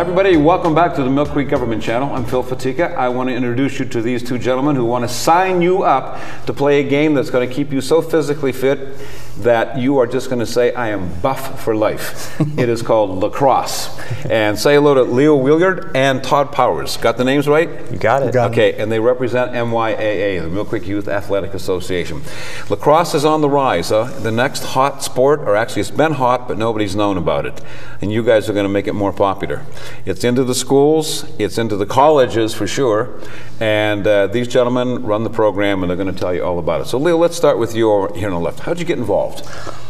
Hi everybody, welcome back to the Millcreek Government Channel. I'm Phil Fatika. I want to introduce you to these two gentlemen who want to sign you up to play a game that's going to keep you so physically fit that you are just going to say, I am buff for life. It is called lacrosse. And say hello to Leo Williard and Todd Powers. Got the names right? You got it. Okay, and they represent MYAA, the Millcreek Youth Athletic Association. Lacrosse is on the rise. The next hot sport, or actually it's been hot, but nobody's known about it. And you guys are going to make it more popular. It's into the schools, it's into the colleges for sure, and these gentlemen run the program and they're going to tell you all about it. So Leo, let's start with you over here on the left. How'd you get involved?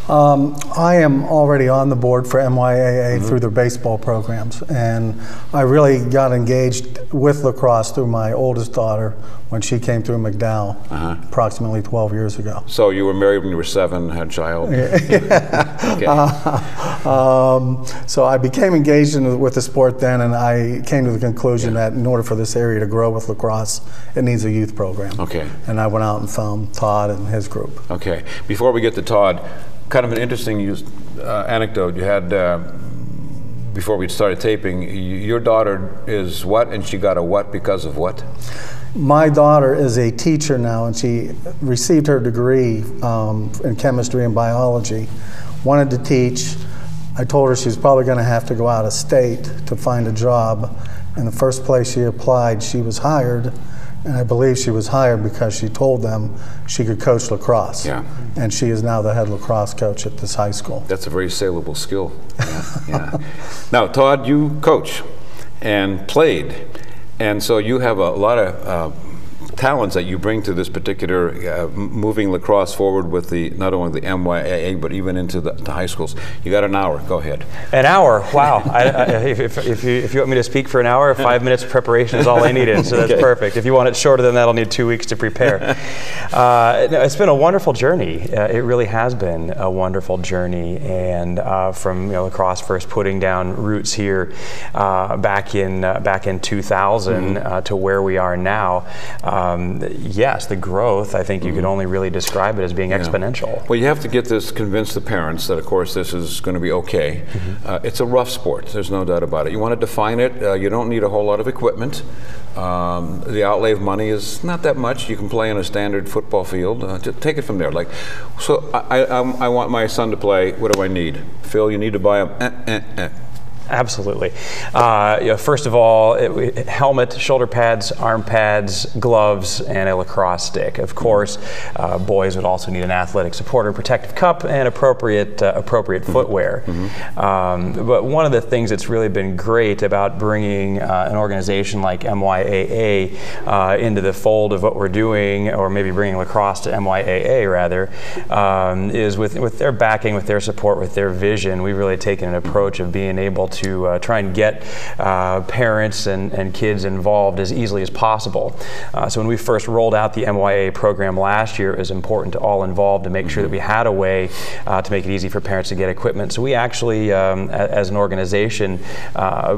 I am already on the board for MYAA through their baseball programs, and I really got engaged with lacrosse through my oldest daughter when she came through McDowell approximately 12 years ago. So you were married when you were 7, had a child? Okay. So I became engaged with the sport then, and I came to the conclusion that in order for this area to grow with lacrosse, it needs a youth program. Okay. And I went out and found Todd and his group. Okay. Before we get to Todd, kind of an interesting anecdote you had before we started taping. Your daughter is what, and she got a what because of what? My daughter is a teacher now, and she received her degree in chemistry and biology. Wanted to teach. I told her she was probably going to have to go out of state to find a job. And the first place she applied, she was hired. And I believe she was hired because she told them she could coach lacrosse. Yeah. And she is now the head lacrosse coach at this high school. That's a very saleable skill. Yeah. Now, Todd, you coach and played. And so you have a lot of talents that you bring to this particular moving lacrosse forward with the not only the MYAA but even into the high schools. You got an hour. Go ahead. An hour? Wow! If you want me to speak for an hour, 5 minutes preparation is all I needed, so that's perfect. If you want it shorter than that, I'll need 2 weeks to prepare. It's been a wonderful journey. It really has been a wonderful journey, and from lacrosse first putting down roots here back in 2000 to where we are now. Yes, the growth, I think you could only really describe it as being exponential. Well, you have to convince the parents that, of course, this is going to be okay. It's a rough sport, there's no doubt about it. You want to define it, you don't need a whole lot of equipment. The outlay of money is not that much. You can play in a standard football field. Just take it from there. So I want my son to play, what do I need? Phil, you need to buy him Absolutely. First of all, helmet, shoulder pads, arm pads, gloves, and a lacrosse stick. Of course, boys would also need an athletic supporter, protective cup, and appropriate footwear. But one of the things that's really been great about bringing an organization like MYAA into the fold of what we're doing, or maybe bringing lacrosse to MYAA rather, is with their backing, with their support, with their vision, we've really taken an approach of being able to try and get parents and kids involved as easily as possible. So when we first rolled out the MYAA program last year, it was important to all involved to make sure that we had a way to make it easy for parents to get equipment. So we actually, as an organization,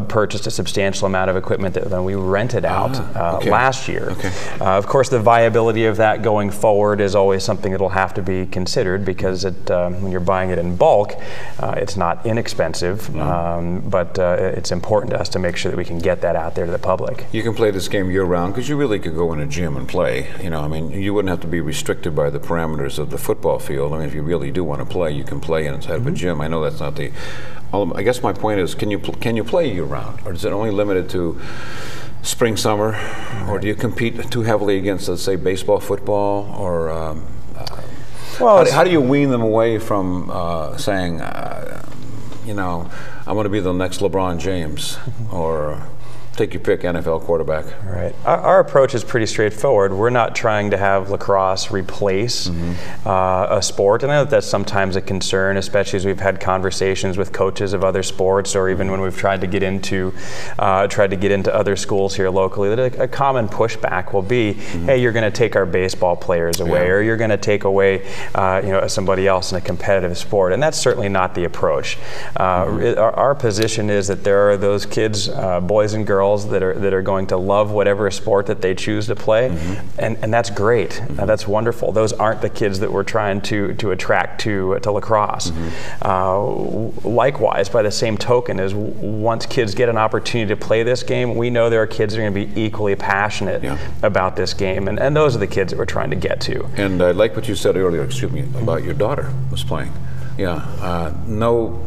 purchased a substantial amount of equipment that then we rented out last year. Of course, the viability of that going forward is always something that will have to be considered, because when you're buying it in bulk, it's not inexpensive. But it's important to us to make sure that we can get that out there to the public. You can play this game year-round because you really could go in a gym and play. I mean, you wouldn't have to be restricted by the parameters of the football field. I mean, if you really do want to play, you can play inside of a gym. I know that's not the. I guess my point is, can you play year-round, or is it only limited to spring, summer, or do you compete too heavily against, let's say, baseball, football, or? Well, how do you wean them away from saying? I want to be the next LeBron James, or take your pick, NFL quarterback. Right. Our approach is pretty straightforward. We're not trying to have lacrosse replace a sport, and I know that's sometimes a concern, especially as we've had conversations with coaches of other sports, or even when we've tried to get into other schools here locally. That a common pushback will be, hey, you're going to take our baseball players away, or you're going to take away somebody else in a competitive sport, and that's certainly not the approach. Our position is that there are those kids, boys and girls, girls that are going to love whatever sport that they choose to play, and that's great. That's wonderful. Those aren't the kids that we're trying to attract to lacrosse. Likewise, by the same token, is once kids get an opportunity to play this game, we know there are kids that are going to be equally passionate about this game, and those are the kids that we're trying to get to. And I like what you said earlier, excuse me, about your daughter was playing. No,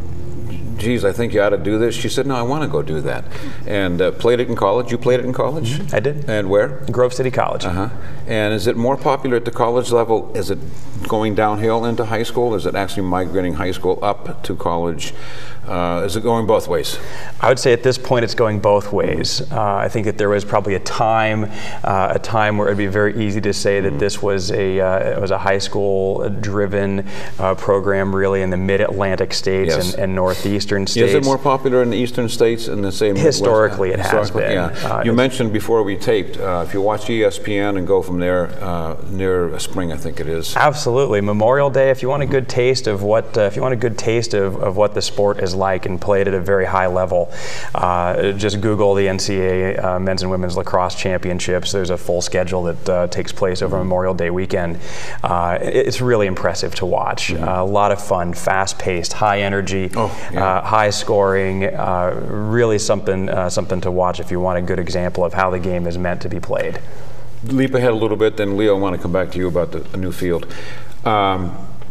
geez, I think you ought to do this. She said, no, I want to go do that. And played it in college. You played it in college? I did. And where? Grove City College. And is it more popular at the college level? Is it going downhill into high school? Is it actually migrating high school up to college? Is it going both ways? I would say at this point it's going both ways. I think that there was probably a time where it'd be very easy to say that this was a high school driven program, really in the mid-Atlantic states and northeastern states. Is it more popular in the eastern states and the same? Historically, it has been. Yeah. You mentioned before we taped, if you watch ESPN and go from there near spring, I think it is. Absolutely, Memorial Day. If you want a good taste of what what the sport is like and played at a very high level, just Google the NCAA men's and women's lacrosse championships. There's a full schedule that takes place over Memorial Day weekend. It's really impressive to watch. A lot of fun, fast-paced, high energy, high scoring. Really something to watch if you want a good example of how the game is meant to be played. Leap ahead a little bit, then Leo, I want to come back to you about the new field.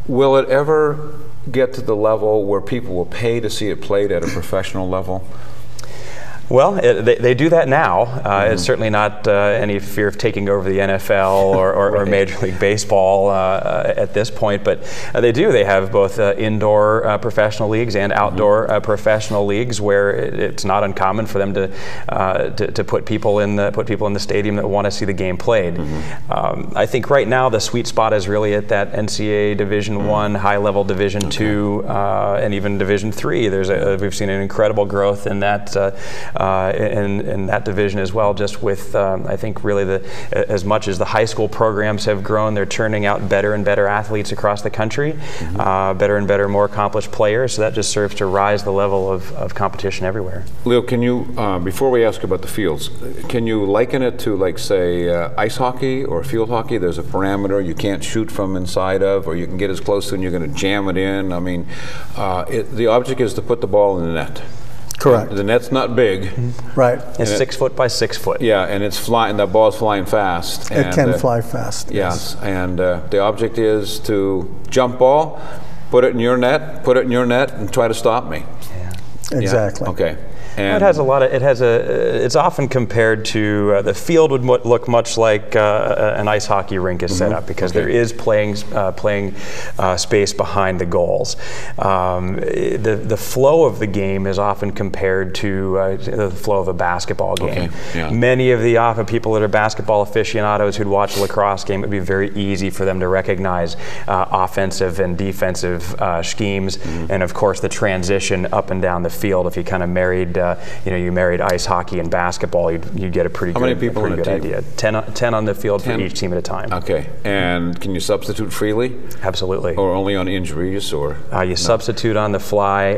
Will it ever get to the level where people will pay to see it played at a professional level? Well, they do that now. It's certainly not any fear of taking over the NFL or Major League Baseball at this point, but they do. They have both indoor professional leagues and outdoor professional leagues where it's not uncommon for them to put people in the stadium that want to see the game played. I think right now the sweet spot is really at that NCAA Division I, high level Division II, and even Division III. We've seen an incredible growth in that. In that division as well, just with I think really as much as the high school programs have grown, they're turning out better and better athletes across the country, better and better, more accomplished players. So that just serves to rise the level of competition everywhere. Leo, can you, before we ask about the fields, can you liken it to, like, say, ice hockey or field hockey? There's a parameter you can't shoot from inside of, or you can get as close to and you're going to jam it in. I mean, the object is to put the ball in the net. Correct. The net's not big. Right. It's 6 foot by 6 foot. Yeah, and it's flying. That ball's flying fast. It can fly fast. Yes, and the object is to jump ball, put it in your net, and try to stop me. Yeah. Exactly. Yeah. Okay. And it's often compared to the field would look much like an ice hockey rink is set up, because there is playing space behind the goals. The flow of the game is often compared to the flow of a basketball game. Many of the people that are basketball aficionados who'd watch a lacrosse game, it would be very easy for them to recognize offensive and defensive schemes, and of course the transition up and down the field. If you kind of married you married ice hockey and basketball, you'd get a pretty good idea. 10 on the field for each team at a time. Okay. And can you substitute freely? Absolutely. Or only on injuries? Or you substitute on the fly,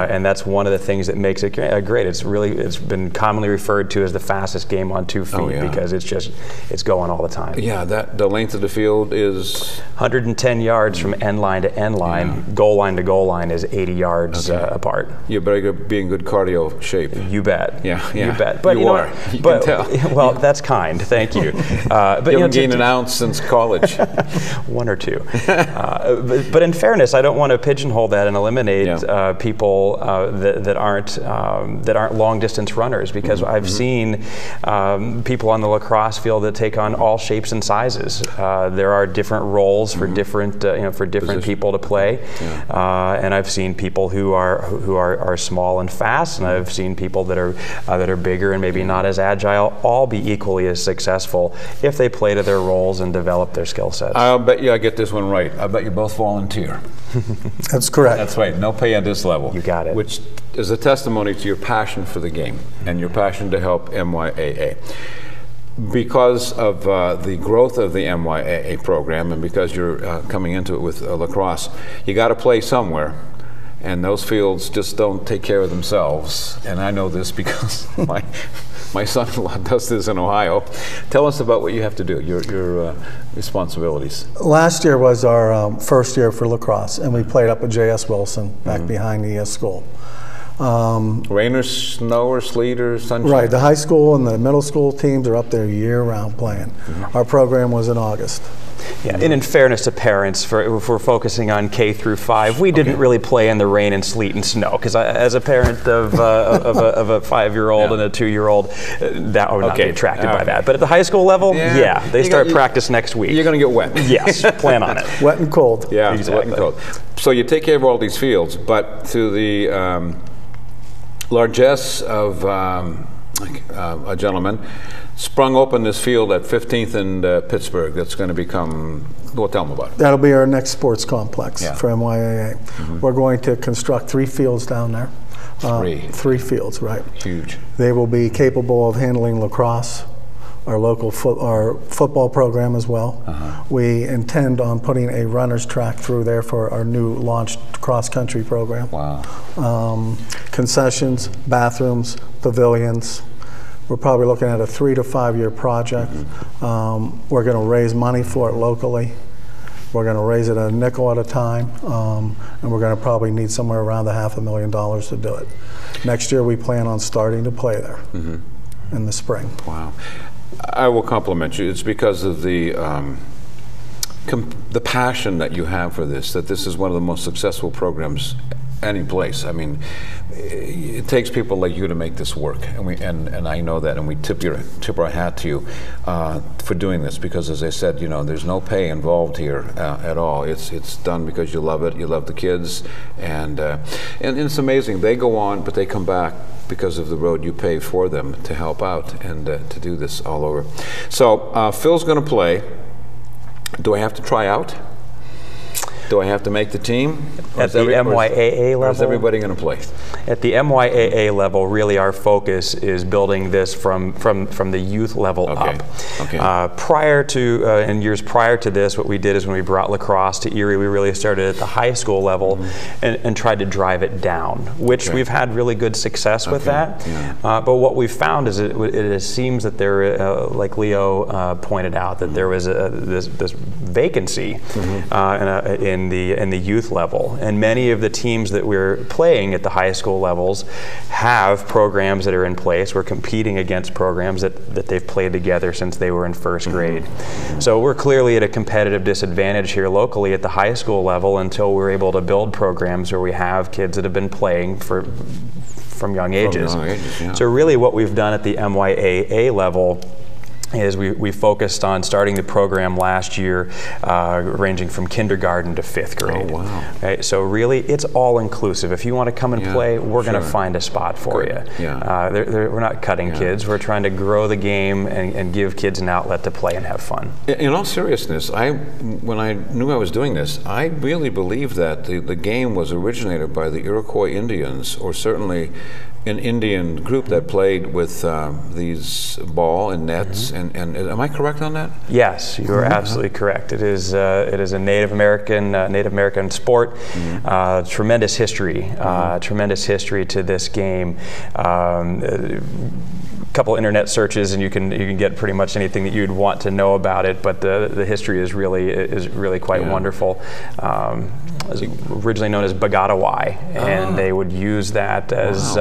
and that's one of the things that makes it great. It's been commonly referred to as the fastest game on 2 feet because it's going all the time. Yeah, the length of the field is 110 yards from end line to end line. Goal line to goal line is 80 yards apart. You better be in good cardio shape. You bet. You bet. But you are. You can tell. Well, that's kind. Thank you. But you haven't gained an ounce since college. One or two. But in fairness, I don't want to pigeonhole that and eliminate people that aren't long distance runners, because I've seen people on the lacrosse field that take on all shapes and sizes. There are different roles for different people to play, and I've seen people who are small and fast, and I've seen people that are bigger and maybe not as agile, all be equally as successful if they play to their roles and develop their skill sets. I'll bet you I get this one right. I bet you both volunteer. That's correct. That's right. No pay at this level. You got it. Which is a testimony to your passion for the game and your passion to help MYAA. Because of the growth of the MYAA program, and because you're coming into it with lacrosse, you got to play somewhere. And those fields just don't take care of themselves. And I know this because My son-in-law does this in Ohio. Tell us about what you have to do, your responsibilities. Last year was our first year for lacrosse, and we played up at J.S. Wilson, back behind the school. Rain or snow or sleet or sunshine? Right, the high school and the middle school teams are up there year-round playing. Our program was in August. Yeah, and in fairness to parents, if we're focusing on K through 5, we didn't really play in the rain and sleet and snow, because as a parent of a 5-year-old and a 2-year-old, that would not be attracted by that. But at the high school level, they start practice next week. You're going to get wet. Yes, plan on it. Wet and cold. Yeah, exactly. Wet and cold. So you take care of all these fields, but through the largesse of a gentleman, sprung open this field at 15th and Pittsburgh that's going to become, well, tell them about it. That'll be our next sports complex for MYAA. We're going to construct 3 fields down there. 3 fields, right. Huge. They will be capable of handling lacrosse, our local football program as well. We intend on putting a runner's track through there for our new launched cross-country program. Wow. Concessions, bathrooms, pavilions. We're probably looking at a 3 to 5 year project. We're going to raise money for it locally. We're going to raise it a nickel at a time, and we're going to probably need somewhere around $500,000 to do it. Next year we plan on starting to play there in the spring. Wow. I will compliment you. It's because of the passion that you have for this, that this is one of the most successful programs any place. I mean, it takes people like you to make this work, and I know that, and we tip our hat to you for doing this, because as I said, you know, there's no pay involved here at all. It's done because you love it, you love the kids, and it's amazing. They go on, but they come back because of the road you pave for them to help out and to do this all over. So Phil's going to play. Do I have to try out? Do I have to make the team? At the MYAA level? Or is everybody going to play? At the MYAA level, really our focus is building this from the youth level up. Okay. Prior to, in years prior to this, what we did is when we brought lacrosse to Erie, we really started at the high school level and tried to drive it down, which we've had really good success with that. Yeah. But what we've found is it seems that there, like Leo pointed out, that there was this vacancy in the youth level, and many of the teams that we're playing at the high school levels have programs that are in place. We're competing against programs that they've played together since they were in first grade. So we're clearly at a competitive disadvantage here locally at the high school level until we're able to build programs where we have kids that have been playing from young ages. So really what we've done at the MYAA level is we focused on starting the program last year, ranging from kindergarten to 5th grade. Oh, wow. Right? So really, it's all inclusive. If you want to come and play, we're going to find a spot for you. Yeah. We're not cutting kids. We're trying to grow the game and give kids an outlet to play and have fun. In all seriousness, when I knew I was doing this, I really believed that the game was originated by the Iroquois Indians, or certainly an Indian group that played with these ball and nets, and am I correct on that? Yes, you are absolutely correct. It is a Native American sport. Tremendous history, tremendous history to this game. Couple internet searches and you can get pretty much anything that you'd want to know about it, but the history is really quite wonderful. It was originally known as Bagatawai, and they would use that as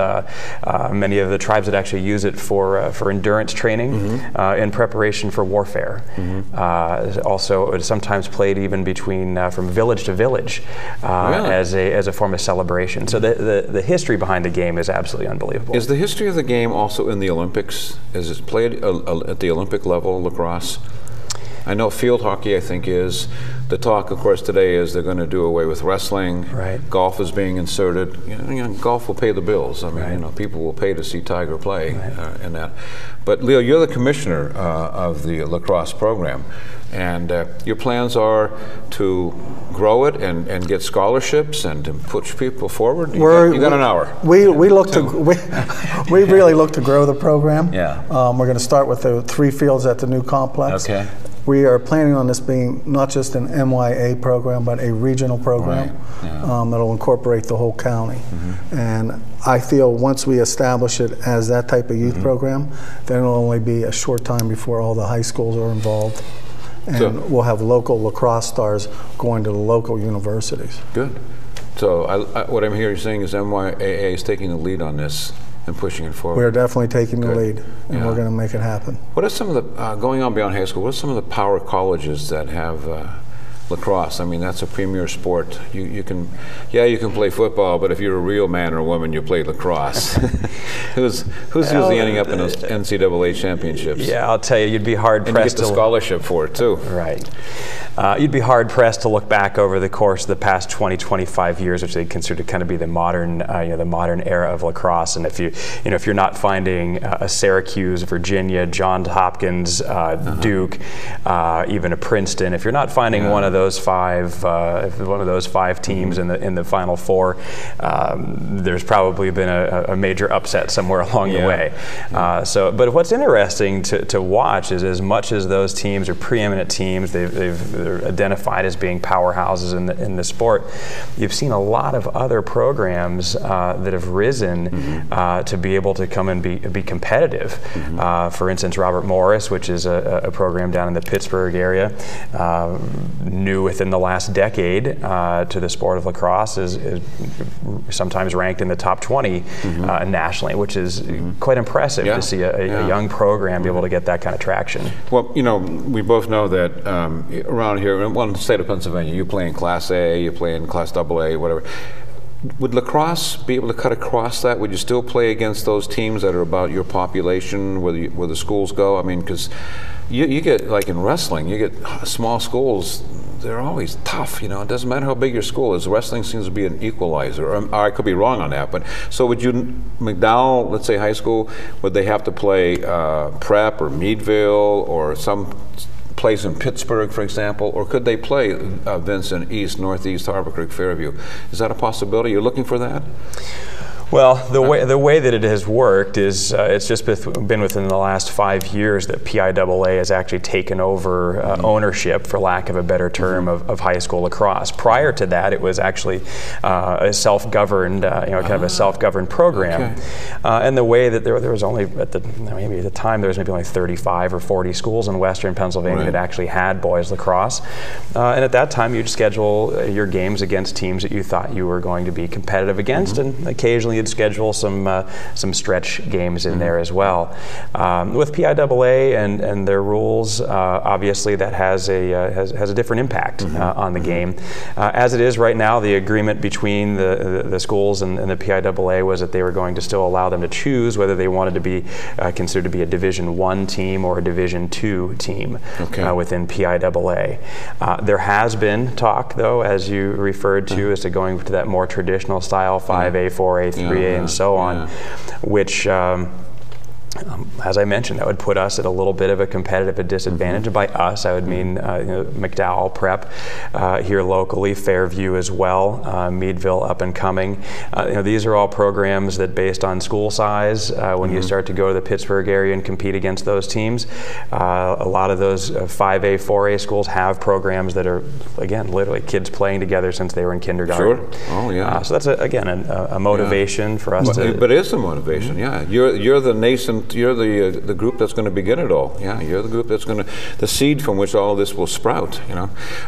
many of the tribes would actually use it for endurance training in preparation for warfare. Also, it was sometimes played even between from village to village as a form of celebration. So the history behind the game is absolutely unbelievable. Is the history of the game also in the Olympics? Is it played at the Olympic level, lacrosse? I know field hockey, I think, is. The talk, of course, today is they're going to do away with wrestling. Right. Golf is being inserted. You know, golf will pay the bills. I mean, you know, people will pay to see Tiger play in that. But Leo, you're the commissioner of the lacrosse program, and your plans are to grow it and get scholarships and to push people forward. You got an hour. We really look to grow the program. Yeah. We're going to start with the 3 fields at the new complex. Okay. We are planning on this being not just an MYA program, but a regional program that'll incorporate the whole county. And I feel once we establish it as that type of youth program, then it'll only be a short time before all the high schools are involved. And we'll have local lacrosse stars going to the local universities. Good. So what I'm hearing you saying is MYAA is taking the lead on this and pushing it forward. We're definitely taking the lead, and we're going to make it happen. What are some of the, going on beyond high school, what are some of the power colleges that have lacrosse? I mean, that's a premier sport. You can play football, but if you're a real man or woman, you play lacrosse. Who's usually ending up in those NCAA championships? Yeah, I'll tell you, you'd be hard pressed. And you get the scholarship for it too. Right. You'd be hard pressed to look back over the course of the past 20, 25 years, which they consider to kind of be the modern, the modern era of lacrosse. And if you're not finding a Syracuse, Virginia, Johns Hopkins, Duke, even a Princeton, if you're not finding one of those five teams in the Final Four, there's probably been a major upset somewhere along the way. But what's interesting to watch is, as much as those teams are preeminent teams, they're identified as being powerhouses in the sport, you've seen a lot of other programs that have risen to be able to come and be competitive. For instance, Robert Morris, which is a program down in the Pittsburgh area, new within the last decade to the sport of lacrosse, is sometimes ranked in the top 20 nationally, which is quite impressive to see a young program be able to get that kind of traction. Well, we both know that around here, in the state of Pennsylvania, you play in Class A, you play in Class AA, whatever. Would lacrosse be able to cut across that? Would you still play against those teams that are about your population, where the schools go? I mean, because you get, like in wrestling, you get small schools, they're always tough, It doesn't matter how big your school is. Wrestling seems to be an equalizer. Or I could be wrong on that, but so would you, McDowell, let's say high school, would they have to play Prep or Meadville or some place in Pittsburgh, for example, or could they play Vincent, East, Northeast, Harbor Creek, Fairview? Is that a possibility? You're looking for that? Well, the way that it has worked is it's just been within the last 5 years that PIAA has actually taken over ownership, for lack of a better term, of high school lacrosse. Prior to that, it was actually a self-governed, kind of a self-governed program. And the way that there was only maybe at the time there was maybe only 35 or 40 schools in Western Pennsylvania that actually had boys lacrosse. And at that time, you'd schedule your games against teams that you thought you were going to be competitive against, and occasionally schedule some stretch games in there as well. With PIAA and their rules, obviously that has a different impact on the game. As it is right now, the agreement between the schools and the PIAA was that they were going to still allow them to choose whether they wanted to be considered to be a Division I team or a Division II team within PIAA. There has been talk, though, as you referred to, as to going to that more traditional style 5A, 4A, 3A, and so on, which as I mentioned, that would put us at a little bit of a competitive disadvantage. And by us, I would mean McDowell Prep here locally, Fairview as well, Meadville up and coming. These are all programs that, based on school size, when you start to go to the Pittsburgh area and compete against those teams, a lot of those 5A, 4A schools have programs that are, again, literally kids playing together since they were in kindergarten. Sure. Oh, yeah. So that's, again, a motivation for us to... But it is a motivation, You're the nascent, you're the group that's going to begin it all. You're the group that's going to, the seed from which all of this will sprout,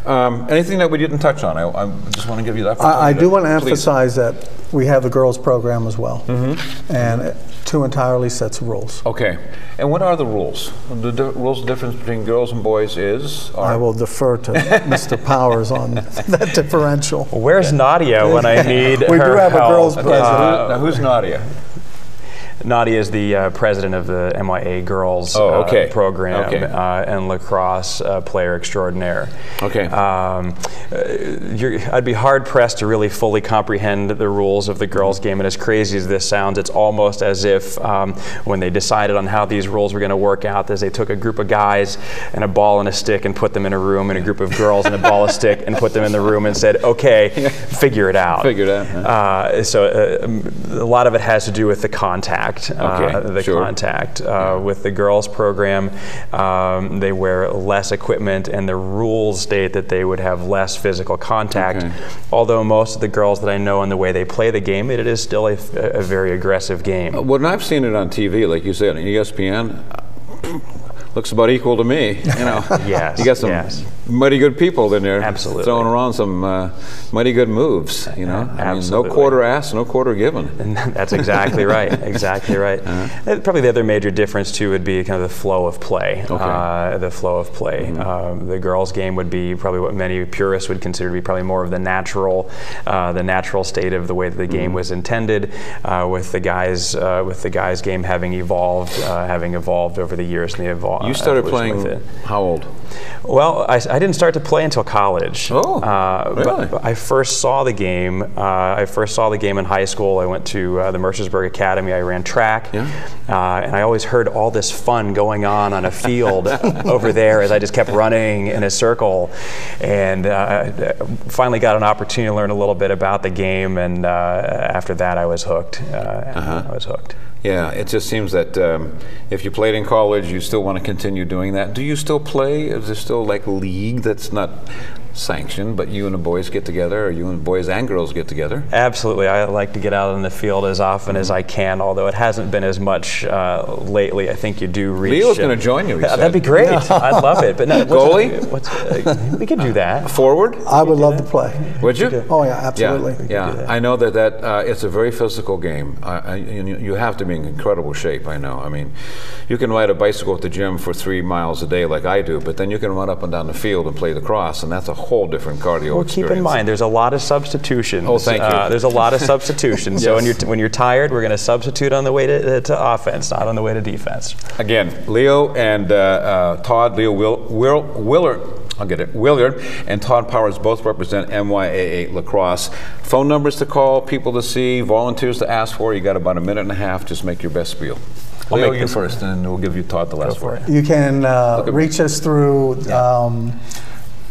Anything that we didn't touch on, I just want to give you that. I do want to emphasize that we have the girls program as well, and 2 entirely sets of rules. Okay, and what are the rules? The rules difference between girls and boys is? I will defer to Mr. Powers on that differential. Where's Nadia when I need her We do have help? a girls president. Now who's Nadia? Nadia is the president of the MYAA Girls program and lacrosse player extraordinaire. Okay. I'd be hard pressed to really fully comprehend the rules of the girls game, and as crazy as this sounds, it's almost as if when they decided on how these rules were going to work out, as they took a group of guys and a ball and a stick and put them in a room, and a group of girls and a ball and a stick and put them in the room and said, okay, figure it out. Figure it out. So a lot of it has to do with the contact. contact. Contact. With the girls program, they wear less equipment, and the rules state that they would have less physical contact. Although most of the girls that I know and the way they play the game, it is still a very aggressive game. When I've seen it on TV, like you said, on ESPN, looks about equal to me. You know, Yes, you got some mighty good people in there, absolutely, throwing around some mighty good moves. You know, I mean, no quarter asked, no quarter given. And that's exactly right. Exactly right. Probably the other major difference too would be kind of the flow of play. The flow of play. The girls' game would be probably what many purists would consider to be probably more of the natural state of the way that the game was intended. With the guys' game having evolved over the years, and the You started playing how old? Well, I didn't start to play until college. Oh, really? But I first saw the game. In high school. I went to the Mercersburg Academy. I ran track, and I always heard all this fun going on a field over there as I just kept running in a circle. And finally got an opportunity to learn a little bit about the game, and after that, I was hooked. I was hooked. Yeah, it just seems that if you played in college, you still want to continue doing that. Do you still play? Is there still like a league that's not sanctioned, but you and the boys get together, or you and boys and girls get together? Absolutely. I like to get out in the field as often as I can, although it hasn't been as much lately. I think you do reach... Leo's going to join you, he said. That'd be great. I'd love it. But no, goalie? We could do that. Forward? I would love to play. Would you? Oh, yeah, absolutely. Yeah. I know that it's a very physical game. You have to be in incredible shape, I know. I mean, you can ride a bicycle at the gym for 3 miles a day like I do, but then you can run up and down the field and play lacrosse, and that's a whole different cardio experience. Keep in mind, there's a lot of substitutions. Oh, thank you. There's a lot of substitutions. So when you're tired, we're going to substitute on the way to offense, not on the way to defense. Again, Leo and Todd, Leo Willard and Todd Powers both represent MYAA Lacrosse. Phone numbers to call, people to see, volunteers to ask for. You got about a minute and a half. Just make your best spiel. Leo, you first, and we'll give you Todd the last word. You can reach us through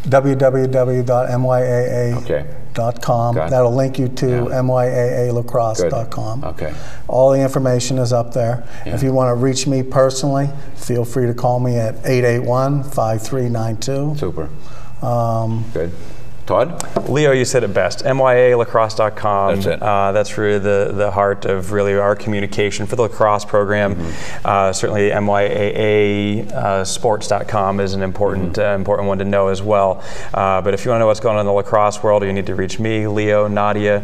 www.myaa.com. That'll link you to MYAALacrosse.com. Okay. All the information is up there. If you want to reach me personally, feel free to call me at 881-5392. Super. Good. Todd? Leo, you said it best. MYAALacrosse.com. That's it. That's really the heart of really our communication for the lacrosse program. Certainly MYAAsports.com is an important important one to know as well. But if you want to know what's going on in the lacrosse world, you need to reach me, Leo, Nadia,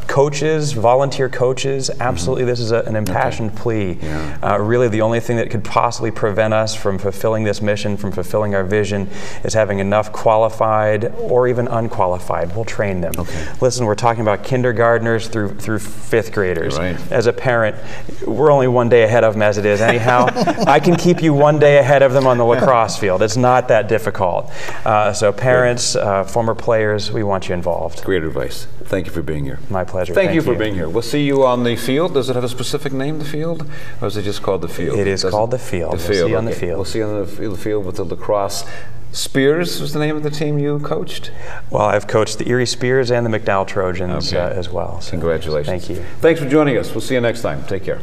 coaches, volunteer coaches. Absolutely, this is an impassioned plea. Really, the only thing that could possibly prevent us from fulfilling this mission, from fulfilling our vision, is having enough qualified or even unqualified. We'll train them. Listen, we're talking about kindergartners through 5th graders. As a parent, we're only one day ahead of them as it is anyhow. I can keep you one day ahead of them on the lacrosse field. It's not that difficult. So parents, former players, we want you involved. Great advice. Thank you for being here. My pleasure. Thank you for being here. We'll see you on the field. Does it have a specific name, the field? Or is it just called the field? It is called the field. The field. We'll see you on the field. We'll see you on the field with the lacrosse. Spears was the name of the team you coached? Well, I've coached the Erie Spears and the McDowell Trojans as well. So congratulations. Thank you. Thanks for joining us. We'll see you next time. Take care.